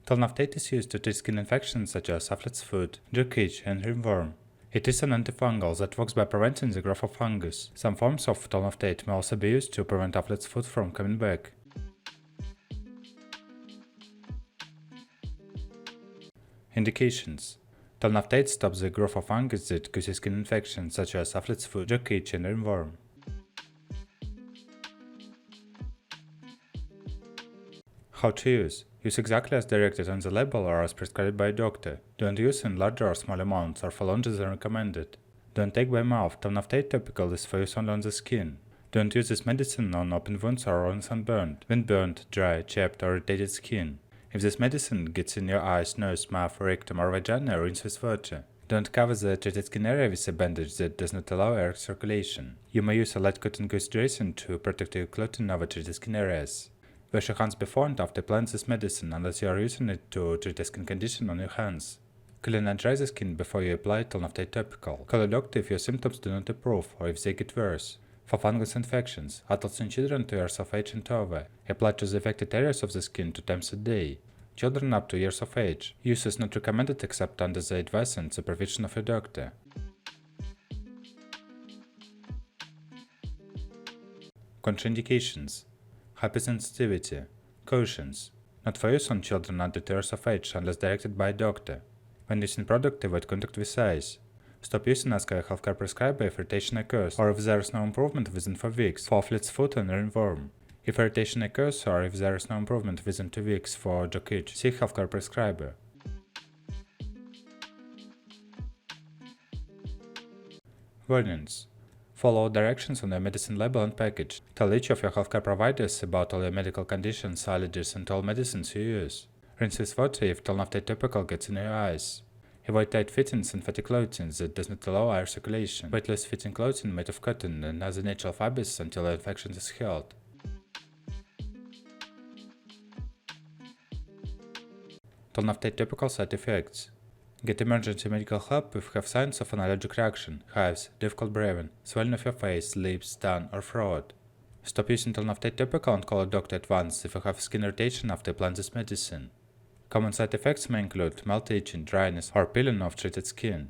Tolnaftate is used to treat skin infections such as aphlet's foot, jock, and ringworm. It is an antifungal that works by preventing the growth of fungus. Some forms of tolnaftate may also be used to prevent aphlet's foot from coming back. Indications: Tolnaftate stops the growth of fungus that causes skin infections such as aphlet's foot, jock, and ringworm. How to use: use exactly as directed on the label or as prescribed by a doctor. Don't use in larger or small amounts or for longer than recommended. Don't take by mouth. Tolnaftate topical is for use only on the skin. Don't use this medicine on open wounds or on sunburned, windburned, dry, chapped, or irritated skin. If this medicine gets in your eyes, nose, mouth, rectum, or vagina, rinse with water. Don't cover the treated skin area with a bandage that does not allow air circulation. You may use a light cotton gauze dressing to protect your clothing over treated skin areas. Wash your hands before and after applying this medicine unless you are using it to treat a skin condition on your hands. Clean and dry the skin before you apply Tolnaftate topical. Call a doctor if your symptoms do not improve or if they get worse. For fungus infections, adults and children 2 years of age and over. Apply to the affected areas of the skin 2 times a day. Children up to 2 years of age. Use is not recommended except under the advice and supervision of a doctor. Contraindications: hypersensitivity. Cautions: not for use on children under 2 years of age unless directed by a doctor. When using product, avoid contact with eyes. Stop using ask a healthcare prescriber if irritation occurs or if there is no improvement within 4 weeks for aphlet's foot and ringworm. If irritation occurs or if there is no improvement within 2 weeks for jock, see healthcare prescriber. Warnings: follow directions on your medicine label and package. Tell each of your healthcare providers about all your medical conditions, allergies, and all medicines you use. Rinse with water if Tolnaftate topical gets in your eyes. Avoid tight fittings and fatty clothing that does not allow air circulation. Wear loose fitting clothing made of cotton and other natural fibers until the infection is healed. Tolnaftate topical side effects: get emergency medical help if you have signs of an allergic reaction, hives, difficult breathing, swelling of your face, lips, tongue, or throat. Stop using Tolnaftate topical and call a doctor at once if you have skin irritation after applying this medicine. Common side effects may include mild itching, dryness, or peeling of treated skin.